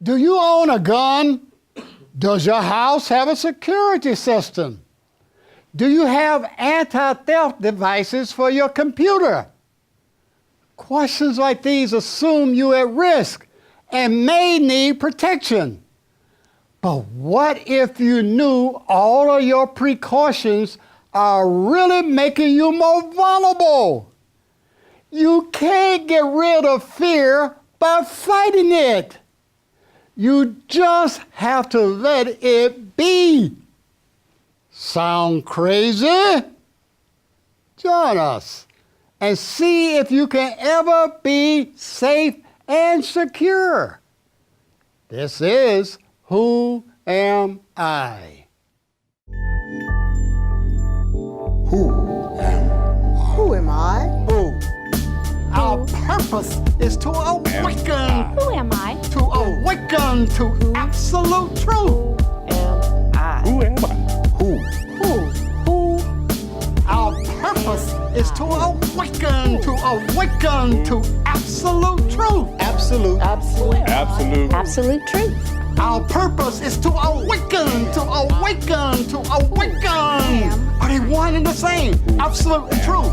Do you own a gun? Does your house have a security system? Do you have anti-theft devices for your computer? Questions like these assume you're at risk and may need protection. But what if you knew all of your precautions are really making you more vulnerable? You can't get rid of fear by fighting it. You just have to let it be. Sound crazy? Join us and see if you can ever be safe and secure. This is Who Am I? Who am I? Who am I? Who? Our purpose is to awaken. Who am I? To awaken to absolute truth. Am I? Who am I? Who? Our purpose is to awaken to absolute truth. Absolute. Absolute. Absolute truth. Our purpose is to awaken. Are they one and the same? Absolute and truth.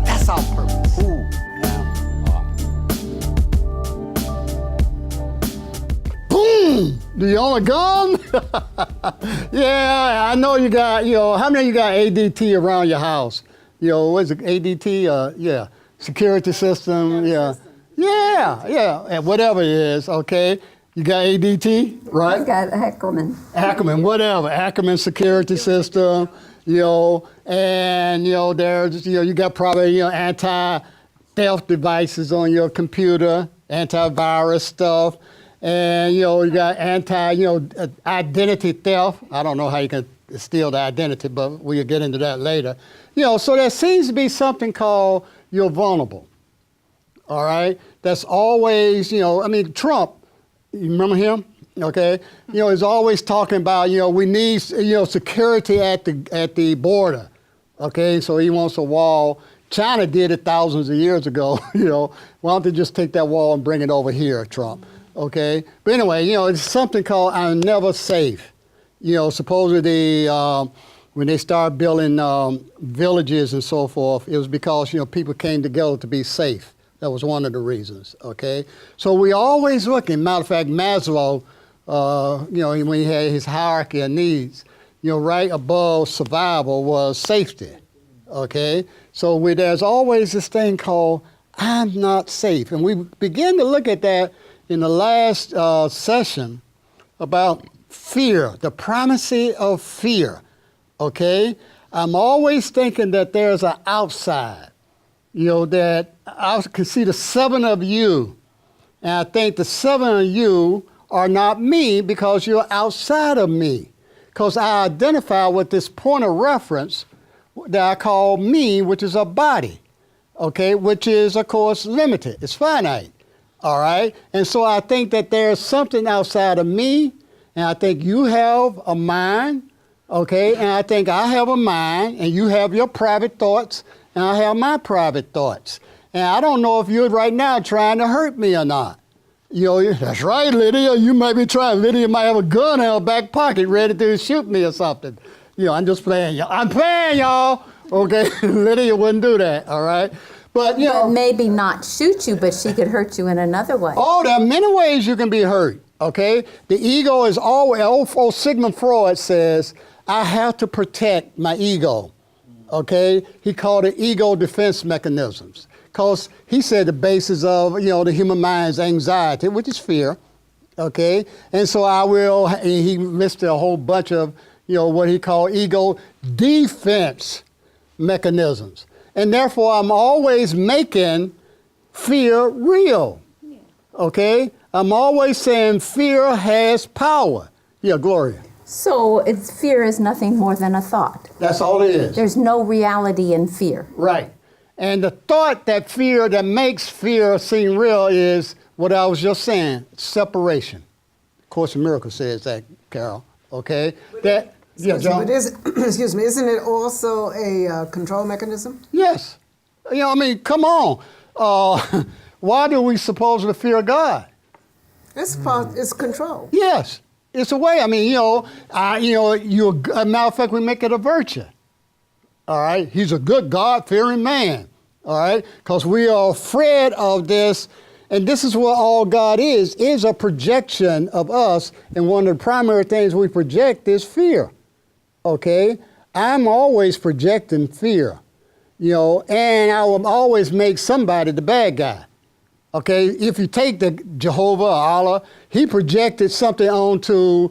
That's our purpose. Who am I? Boom! Do you own a gun? Yeah, I know you got, how many of you got ADT around your house? What is it, ADT? Yeah, security system, yeah. Yeah, and whatever it is, okay? You got ADT, right? I got Ackerman. Ackerman, whatever, Ackerman security system, and, there's, you got probably, anti-theft devices on your computer, antivirus stuff. And, you got identity theft. I don't know how you can steal the identity, but we'll get into that later. So there seems to be something called you're vulnerable. All right? That's always, Trump, you remember him? Okay? He's always talking about, we need, security at the border. Okay? So he wants a wall. China did it thousands of years ago. Why don't they just take that wall and bring it over here, Trump? Okay, but anyway, it's something called I'm never safe. Supposedly when they started building villages and so forth, it was because, people came together to be safe. That was one of the reasons, okay? So we always looking, matter of fact, Maslow, when he had his hierarchy of needs, right above survival was safety, okay? So there's always this thing called I'm not safe. And we begin to look at that in the last session about fear, the primacy of fear, okay? I'm always thinking that there's an outside, that I can see the 7 of you, and I think the 7 of you are not me because you're outside of me, because I identify with this point of reference that I call me, which is a body, okay, which is, of course, limited. It's finite. All right? And so I think that there's something outside of me, and I think you have a mind, okay? And I think I have a mind, and you have your private thoughts, and I have my private thoughts. And I don't know if you're right now trying to hurt me or not. That's right, Lydia. You might be trying. Lydia might have a gun in her back pocket ready to shoot me or something. I'm just playing, y'all. I'm playing, y'all. Okay? Lydia wouldn't do that, all right? But, Maybe not shoot you, but she could hurt you in another way. Oh, there are many ways you can be hurt, okay? The ego is always, old Sigmund Freud says, I have to protect my ego, okay? He called it ego defense mechanisms. Because he said the basis of, the human mind's anxiety, which is fear, okay? And so he listed a whole bunch of, what he called ego defense mechanisms. And therefore, I'm always making fear real, okay? I'm always saying fear has power. Yeah, Gloria. So fear is nothing more than a thought. That's all it is. There's no reality in fear. Right. And the thought that makes fear seem real is what I was just saying, separation. Course in Miracles says that, Carol, okay? John? But excuse me, isn't it also a control mechanism? Yes. Come on. Why do we suppose to fear God? It's control. Yes, it's a way. I mean, a matter of fact, we make it a virtue. All right, he's a good God-fearing man. All right, because we are afraid of this, and this is what all God is a projection of us, and one of the primary things we project is fear. Okay, I'm always projecting fear, and I will always make somebody the bad guy. Okay, if you take the Jehovah or Allah, he projected something onto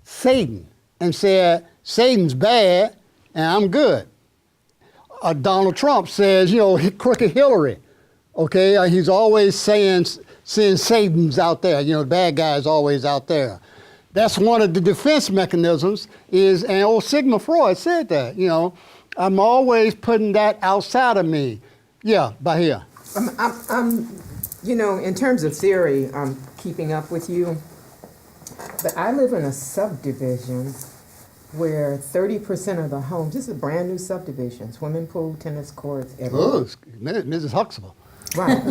Satan and said, Satan's bad and I'm good. Donald Trump says, crooked Hillary. Okay, he's always saying Satan's out there. The bad guy is always out there. That's one of the defense mechanisms and old Sigmund Freud said that, I'm always putting that outside of me. Yeah, by here. In terms of theory, I'm keeping up with you. But I live in a subdivision where 30% of the homes, this is a brand new subdivision, swimming pool, tennis courts, everything. Oh, Mrs. Huxtable. Right.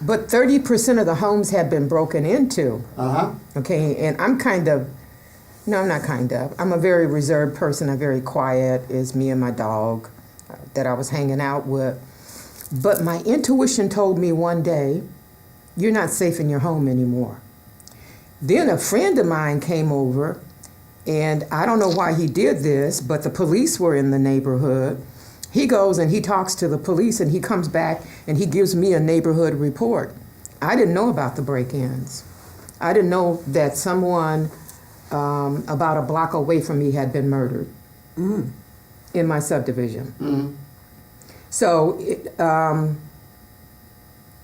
But 30% of the homes have been broken into. Uh-huh. Okay, and I'm a very reserved person. I'm very quiet. It's me and my dog that I was hanging out with. But my intuition told me one day, you're not safe in your home anymore. Then a friend of mine came over, and I don't know why he did this, but the police were in the neighborhood. He goes and he talks to the police, and he comes back and he gives me a neighborhood report. I didn't know about the break-ins. I didn't know that someone about a block away from me had been murdered in my subdivision. Mm. So,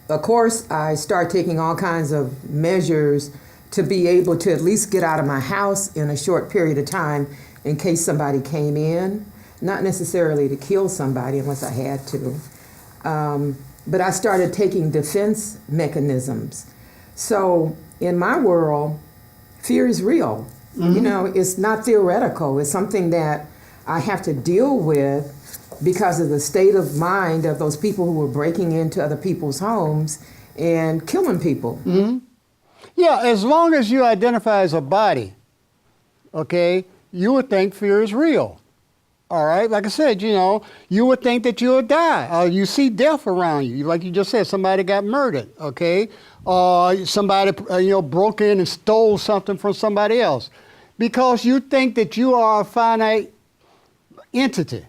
of course, I start taking all kinds of measures to be able to at least get out of my house in a short period of time in case somebody came in, not necessarily to kill somebody unless I had to. But I started taking defense mechanisms. So in my world, fear is real. Mm-hmm. It's not theoretical. It's something that I have to deal with because of the state of mind of those people who were breaking into other people's homes and killing people. Mm-hmm. Yeah, as long as you identify as a body, okay, you would think fear is real. All right, like I said, you would think that you'll die. You see death around you. Like you just said, somebody got murdered, okay? Somebody, broke in and stole something from somebody else. Because you think that you are a finite entity.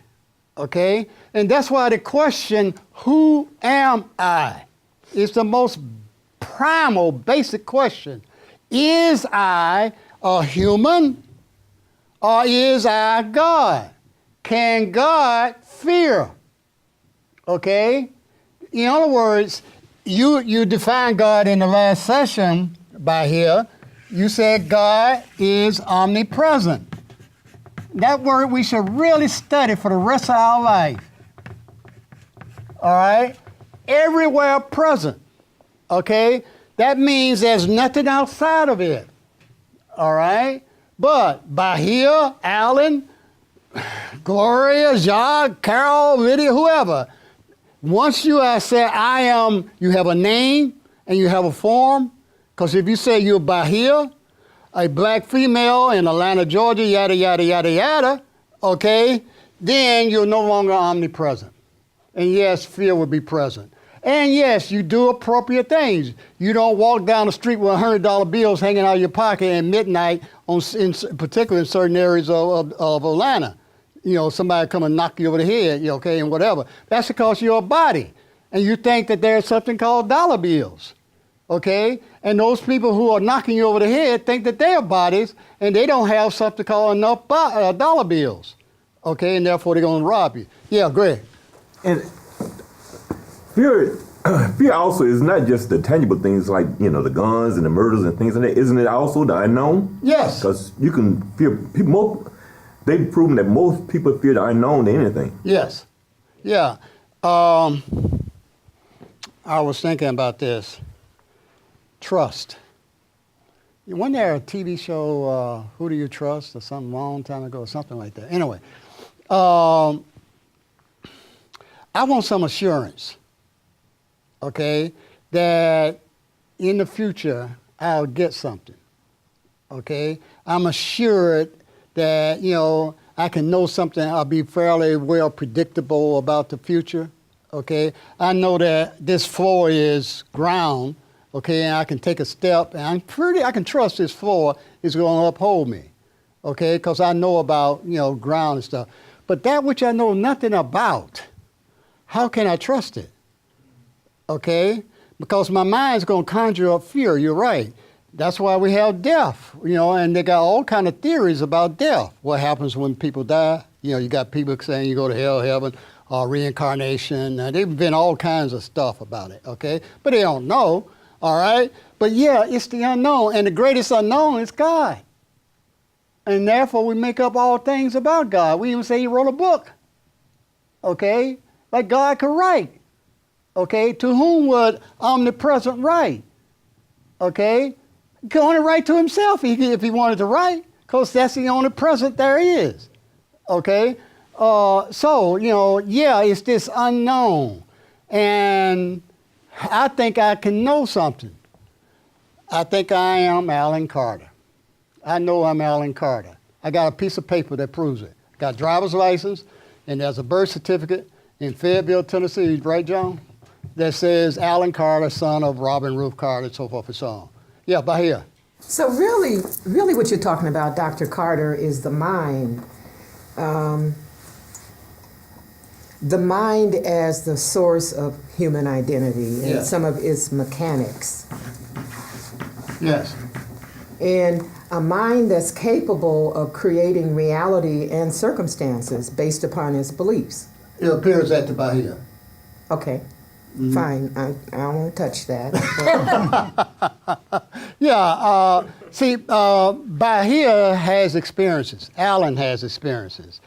Okay? And that's why the question, who am I, is the most primal, basic question. Is I a human or is I God? Can God fear? Okay? In other words, you defined God in the last session by here. You said God is omnipresent. That word we should really study for the rest of our life. All right? Everywhere present. Okay? That means there's nothing outside of it. All right? But Bahia, Alan, Gloria, Jacques, Carol, Lydia, whoever, once you say I am, you have a name and you have a form. Because if you say you're Bahia, a black female in Atlanta, Georgia, yada, yada, yada, yada, okay, then you're no longer omnipresent. And yes, fear will be present. And yes, you do appropriate things. You don't walk down the street with $100 bills hanging out of your pocket at midnight, particularly in certain areas of Atlanta. Somebody come and knock you over the head, okay, and whatever. That's because you're a body. And you think that there's something called dollar bills. Okay? And those people who are knocking you over the head think that they are bodies and they don't have something called enough dollar bills. Okay? And therefore they're going to rob you. Yeah, Greg. And fear also is not just the tangible things like, the guns and the murders and things like that. Isn't it also the unknown? Yes. Because you can fear people. They've proven that most people fear the unknown than anything. Yes. Yeah. I was thinking about this. Trust. Wasn't there a TV show, Who Do You Trust, or something a long time ago, or something like that? Anyway, I want some assurance, okay, that in the future, I'll get something. Okay? I'm assured that, I can know something. I'll be fairly well predictable about the future. Okay? I know that this floor is ground. Okay? And I can take a step, and I can trust this floor is going to uphold me. Okay? Because I know about, ground and stuff. But that which I know nothing about, how can I trust it? Okay? Because my mind's going to conjure up fear. You're right. That's why we have death, and they got all kind of theories about death. What happens when people die? You got people saying you go to hell, heaven, or reincarnation. They've been all kinds of stuff about it, okay? But they don't know, all right? But yeah, it's the unknown, and the greatest unknown is God. And therefore, we make up all things about God. We even say he wrote a book, okay? Like God could write, okay? To whom would omnipresent write, okay? He could only write to himself if he wanted to write, because that's the only present there is, okay? So, it's this unknown. And I think I can know something. I think I am Alan Carter. I know I'm Alan Carter. I got a piece of paper that proves it. Got a driver's license, and there's a birth certificate in Fayetteville, Tennessee, right, John? That says Alan Carter, son of Robin Ruth Carter, and so forth and so on. Yeah, by here. So really what you're talking about, Dr. Carter, is the mind. The mind as the source of human identity and some of its mechanics. Yes. And a mind that's capable of creating reality and circumstances based upon its beliefs. It appears that to by here. Okay, fine. I won't touch that. Bahia has experiences. Alan has experiences.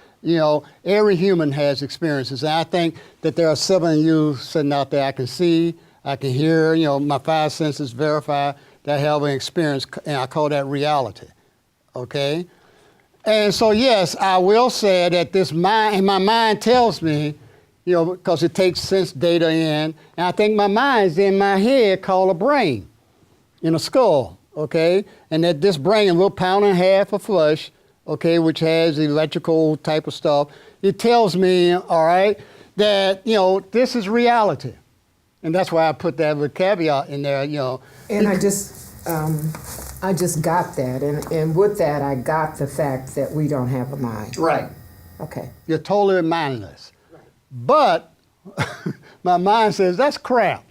Every human has experiences. And I think that there are 7 of you sitting out there. I can see, I can hear, my 5 senses verify that I have an experience, and I call that reality. Okay? And so, yes, I will say that this mind, and my mind tells me, because it takes sense data in, and I think my mind's in my head called a brain, in a skull, okay? And that this brain, a little pound and a half of flesh, okay, which has electrical type of stuff, it tells me, all right, that, this is reality. And that's why I put that with caveat in there, And I just got that. And with that, I got the fact that we don't have a mind. Right. Okay. You're totally mindless. Right. But my mind says, that's crap.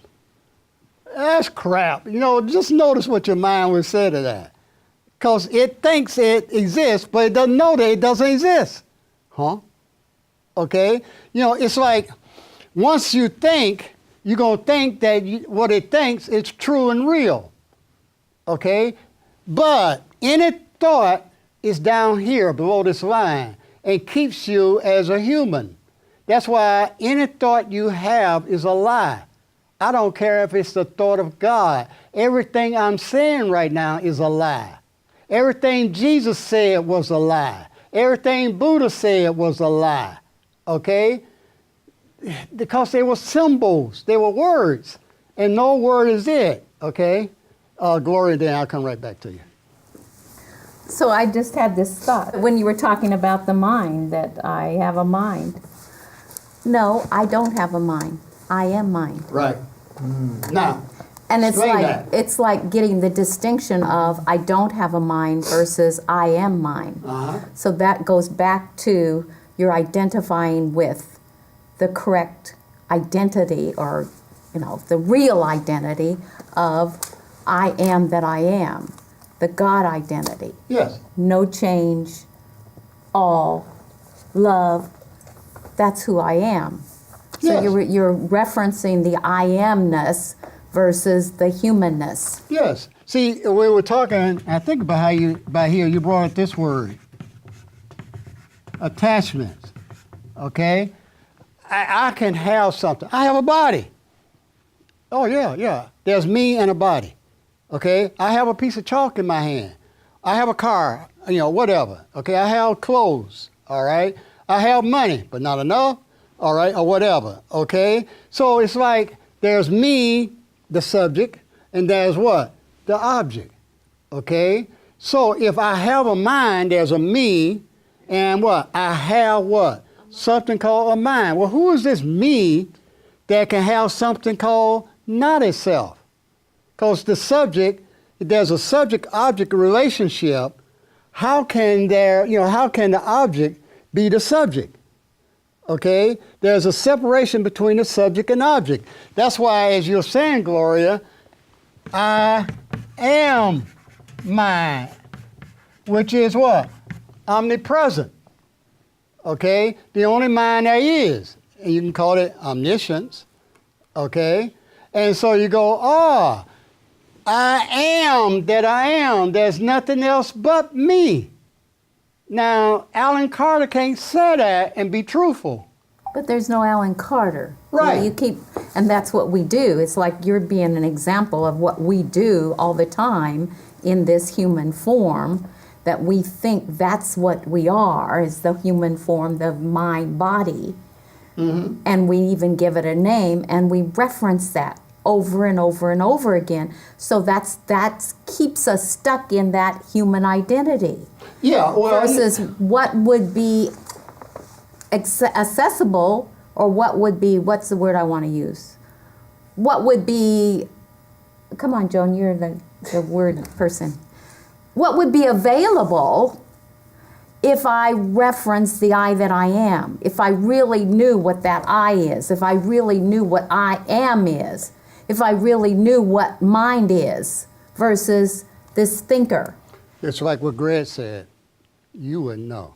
That's crap. Just notice what your mind would say to that. Because it thinks it exists, but it doesn't know that it doesn't exist. Huh? Okay? It's like once you think, you're going to think that what it thinks is true and real. Okay? But any thought is down here below this line and keeps you as a human. That's why any thought you have is a lie. I don't care if it's the thought of God. Everything I'm saying right now is a lie. Everything Jesus said was a lie. Everything Buddha said was a lie. Okay? Because they were symbols, they were words, and no word is it, okay? Gloria, then I'll come right back to you. So I just had this thought when you were talking about the mind, that I have a mind. No, I don't have a mind. I am mind. Right. Now, And it's explain like that. it's like getting the distinction of I don't have a mind versus I am mind. So that goes back to you're identifying with the correct identity, or the real identity of I am that I am, the God identity. Yes. No change, all, love, that's who I am. So Yes. you're referencing the I amness versus the humanness. Yes. See, we were talking, I think about how by here you brought up this word, attachments, okay? I can have something. I have a body. Oh, yeah. There's me and a body, okay? I have a piece of chalk in my hand. I have a car, whatever, okay? I have clothes, all right? I have money, but not enough, all right, or whatever, okay? So it's like there's me, the subject, and there's what? the object. Okay? So if I have a mind, there's a me, and what? I have what? Something called a mind. Well, who is this me that can have something called not itself? Because the subject, if there's a subject-object relationship, how can the object be the subject? Okay? There's a separation between the subject and object. That's why, as you're saying, Gloria, I am mind, which is what? Omnipresent. Okay? The only mind there is. And you can call it omniscience. Okay? And so you go, I am that I am. There's nothing else but me. Now, Alan Carter can't say that and be truthful. But there's no Alan Carter. Right. You keep, and that's what we do. It's like you're being an example of what we do all the time in this human form, that we think that's what we are, is the human form, the mind body. Mm-hmm. And we even give it a name, and we reference that over and over and over again. So that keeps us stuck in that human identity. Yeah, well, versus what would be accessible, or what would be, what's the word I want to use? What would be, come on, Joan, you're the word person. What would be available if I reference the I that I am? If I really knew what that I is, if I really knew what I am is, if I really knew what mind is versus this thinker. it's like what Greg said. You wouldn't know.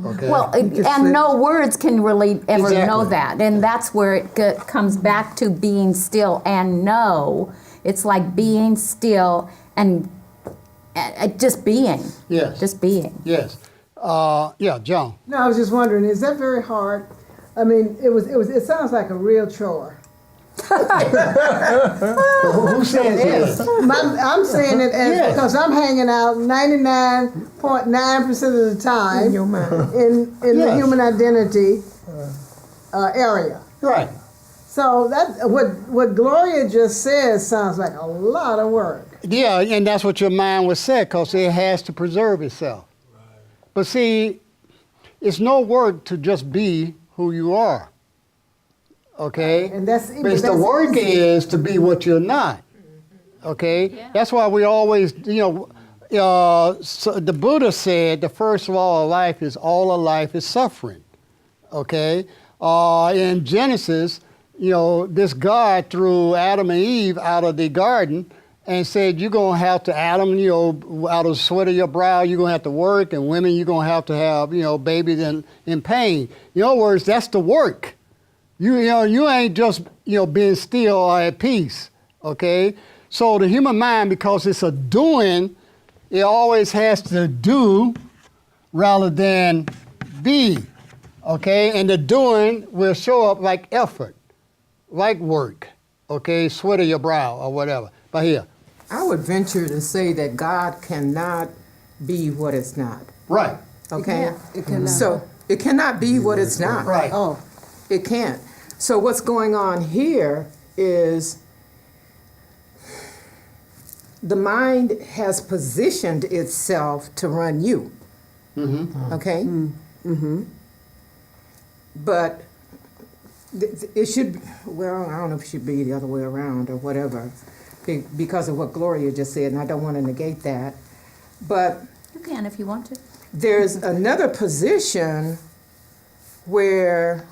Okay? Well, and no words can really ever know Exactly. that. And that's where it comes back to being still and know. It's like being still and just being. Yes. Just being. Yes. Yeah, John. No, I was just wondering, is that very hard? I mean, it sounds like a real chore. Who says yes? I'm saying it as Yes. because I'm hanging out 99.9% of the time In your mind. in the Yes. human identity area. Right. So that what Gloria just said sounds like a lot of work. Yeah, and that's what your mind was said, because it has to preserve itself. But see, it's no work to just be who you are. Okay? And that's But the work is to be what you're not. Okay? That's why we always, so the Buddha said the first law of life is all of life is suffering. Okay? In Genesis, this God threw Adam and Eve out of the garden and said, you're going to have to, Adam, out of the sweat of your brow, you're going to have to work, and women, you're going to have, babies in pain. In other words, that's the work. You ain't just, being still or at peace, okay? So the human mind, because it's a doing, it always has to do rather than be, okay? And the doing will show up like effort, like work, okay? Sweat of your brow or whatever. But here. I would venture to say that God cannot be what it's not. Right. Okay? It cannot. So it cannot be what it's not. Right. Oh, It can't. So what's going on here is the mind has positioned itself to run you. Mm-hmm. Okay? Mm-hmm. But it should, well, I don't know if it should be the other way around or whatever, because of what Gloria just said, and I don't want to negate that. But You can if you want to. there's another position where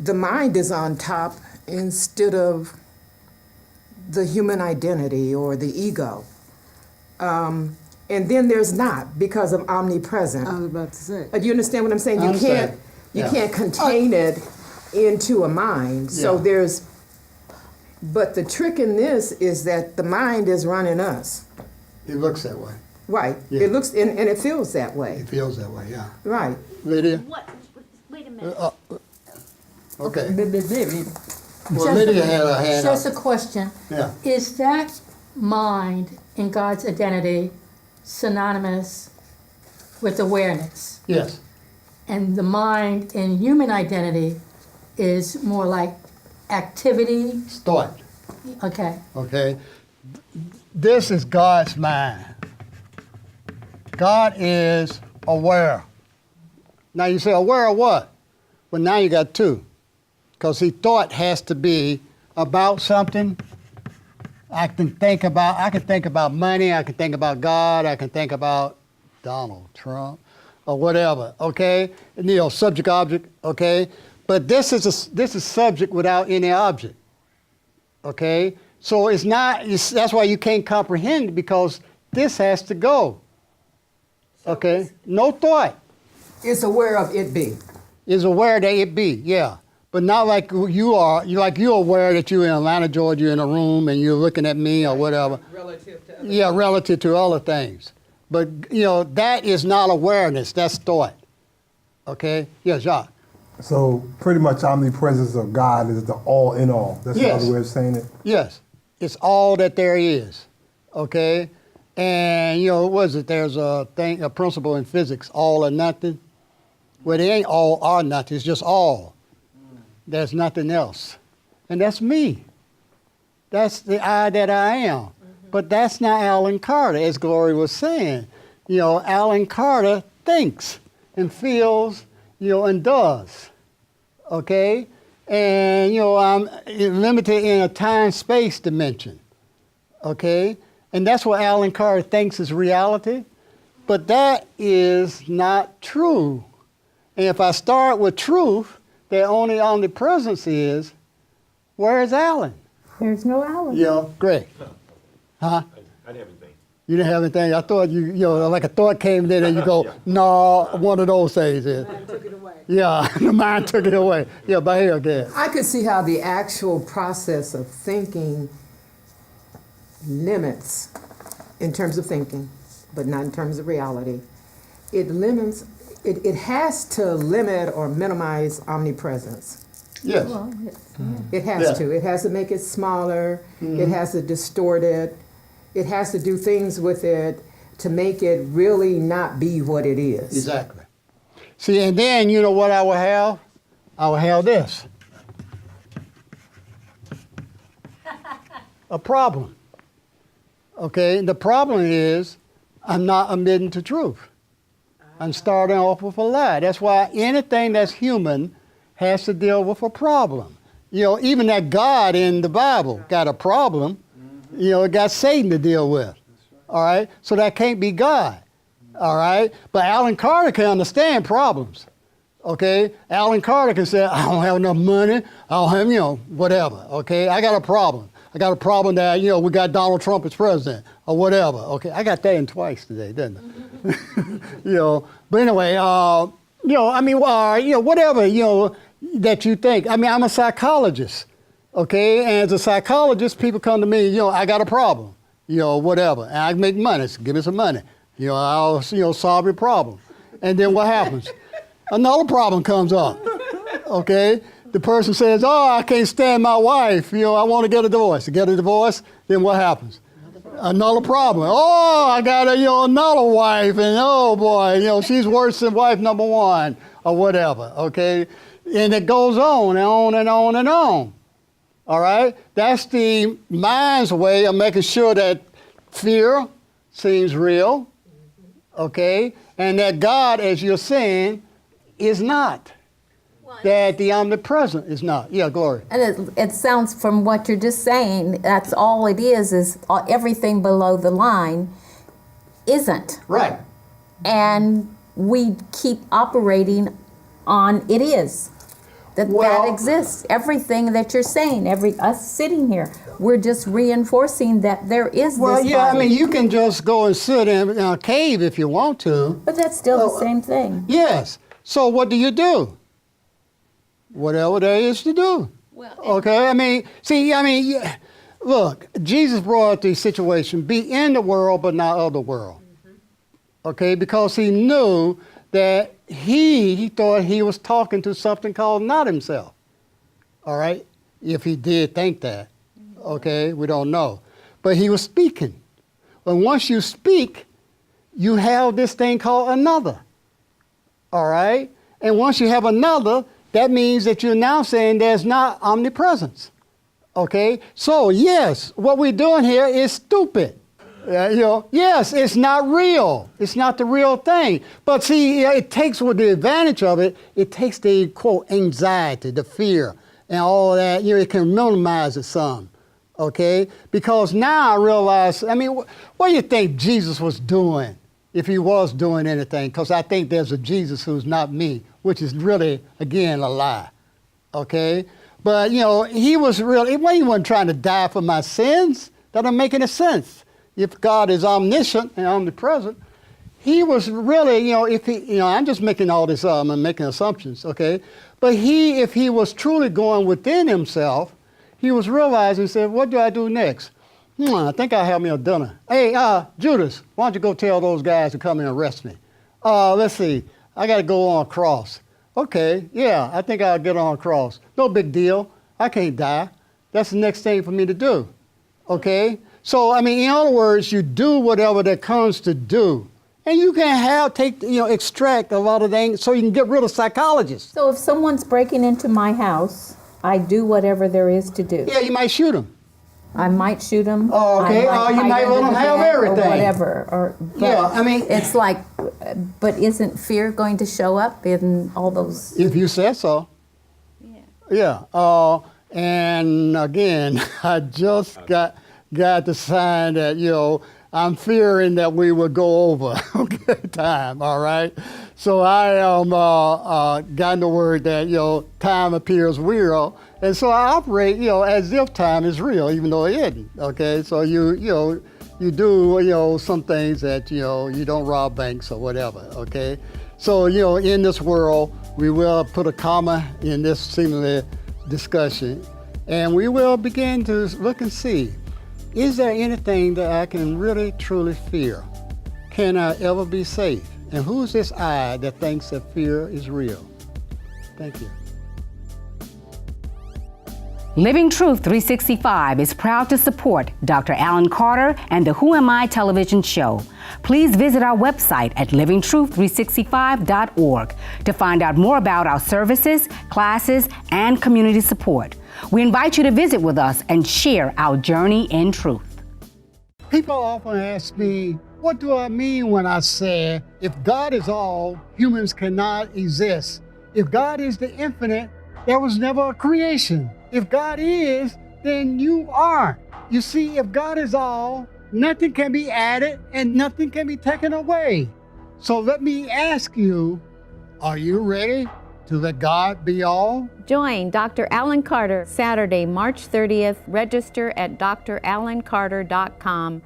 the mind is on top instead of the human identity or the ego. And then there's not, because of omnipresent. I was about to say. You understand what I'm saying? I understand. You Yeah. can't contain it into a mind. So Yeah. but the trick in this is that the mind is running us. It looks that way. Right. Yeah. It looks, and it feels that way. It feels that way, yeah. Right. Lydia? What? Wait a minute. Okay. Well, Well, Lydia had her hand just up. a question. Yeah. Is that mind in God's identity synonymous with awareness? Yes. And the mind in human identity is more like activity, Thought. Okay. Okay? This is God's mind. God is aware. Now you say, aware of what? Well, now you got two. Because thought has to be about something. I can think about money, I can think about God, I can think about Donald Trump or whatever, okay? And, subject object, okay? But this is subject without any object. Okay? So that's why you can't comprehend it, because this has to go. Okay? No thought Is aware of it be. is aware that it be, yeah. But not like you are. You're aware that you're in Atlanta, Georgia, in a room and you're looking at me or whatever. Relative to other Relative to other things. But, that is not awareness. That's thought. Okay? Yeah, Jacques. So pretty much omnipresence of God is the all in all. That's Yes. another way of saying it. Yes, it's all that there is, okay? And, what is it? There's a principle in physics, all or nothing. Well, it ain't all or nothing, it's just all. There's nothing else. And that's me. That's the I that I am. But that's not Alan Carter, as Gloria was saying. Alan Carter thinks and feels, and does, okay? And, I'm limited in a time-space dimension, okay? And that's what Alan Carter thinks is reality. But that is not true. And if I start with truth, that only omnipresence is, where is Alan? There's no Alan. Greg. Huh? I didn't have anything. You didn't have anything? I thought like a thought came in and you go, no, one of those things is. Mind took it away. Yeah, the mind took it away. Yeah, but here again. I could see how the actual process of thinking limits in terms of thinking, but not in terms of reality. It limits, it has to limit or minimize omnipresence. Yes. Well, It has Yeah. to. It has to make it smaller. It has to distort it. It has to do things with it to make it really not be what it is. Exactly. See, and then you know what I will have? I will have this. A problem. Okay, and the problem is I'm not admitting to truth. I'm starting off with a lie. That's why anything that's human has to deal with a problem. Even that God in the Bible got a problem. It got Satan to deal with. All right? So that can't be God. All right? But Alan Carter can understand problems. Okay? Alan Carter can say, I don't have enough money. I don't have, whatever. Okay? I got a problem. I got a problem that, we got Donald Trump as president or whatever. Okay? I got that in twice today, didn't I? But anyway, whatever, that you think. I'm a psychologist. Okay, and as a psychologist, people come to me, I got a problem, whatever, and I make money, so give me some money, I'll, solve your problem. And then what happens? Another problem comes up, okay? The person says, I can't stand my wife, I want to get a divorce. To get a divorce, then what happens? Another problem. I got another wife, and oh boy, she's worse than wife number one, or whatever, okay? And it goes on and on and on and on. All right? That's the mind's way of making sure that fear seems real, okay? And that God, as you're saying, is not. That the omnipresent is not. Yeah, Gloria. And it sounds from what you're just saying, that's all it is everything below the line isn't. Right. And we keep operating on it is. That exists. Everything that you're saying, us sitting here, we're just reinforcing that there is this body. you can just go and sit in a cave if you want to. But that's still the same thing. Yes. So what do you do? Whatever there is to do. Okay? Look, Jesus brought up the situation, be in the world but not of the world. Okay? Because he knew that he thought he was talking to something called not himself. All right? If he did think that. Okay? We don't know. But he was speaking. But once you speak, you have this thing called another. All right? And once you have another, that means that you're now saying there's not omnipresence. Okay? So, yes, what we're doing here is stupid. Yes, it's not real. It's not the real thing. But see, it takes with the advantage of it, it takes the, quote, anxiety, the fear, and all that. It can minimize it some. Okay? Because now I realize, what do you think Jesus was doing if he was doing anything? Because I think there's a Jesus who's not me, which is really, again, a lie. Okay? But, he wasn't trying to die for my sins. That doesn't make any sense. If God is omniscient and omnipresent, he was really, I'm just making all this up, I'm making assumptions, okay? But if he was truly going within himself, he was realizing, he said, what do I do next? I think I'll have me a dinner. Hey, Judas, why don't you go tell those guys to come and arrest me? Let's see, I got to go on a cross. Okay, yeah, I think I'll get on a cross. No big deal. I can't die. That's the next thing for me to do, okay? So, in other words, you do whatever that comes to do. And you can extract a lot of things so you can get rid of psychologists. So if someone's breaking into my house, I do whatever there is to do. Yeah, you might shoot them. I might shoot them. Oh, okay. You might let them have everything. Or whatever. It's like, but isn't fear going to show up in all those? If you said so. Yeah. And again, I just got the sign that, I'm fearing that we will go over time, all right? So I am gotten the word that, time appears real. And so I operate, as if time is real, even though it isn't, okay? So you do, some things that, you don't rob banks or whatever, okay? So, in this world, we will put a comma in this seemingly discussion, and we will begin to look and see, is there anything that I can really, truly fear? Can I ever be safe? And who's this I that thinks that fear is real? Thank you. Living Truth 365 is proud to support Dr. Alan Carter and the Who Am I television show. Please visit our website at livingtruth365.org to find out more about our services, classes, and community support. We invite you to visit with us and share our journey in truth. People often ask me, what do I mean when I say, if God is all, humans cannot exist? If God is the infinite, there was never a creation. If God is, then you aren't. You see, if God is all, nothing can be added and nothing can be taken away. So let me ask you, are you ready to let God be all? Join Dr. Alan Carter Saturday, March 30th. Register at dralancarter.com.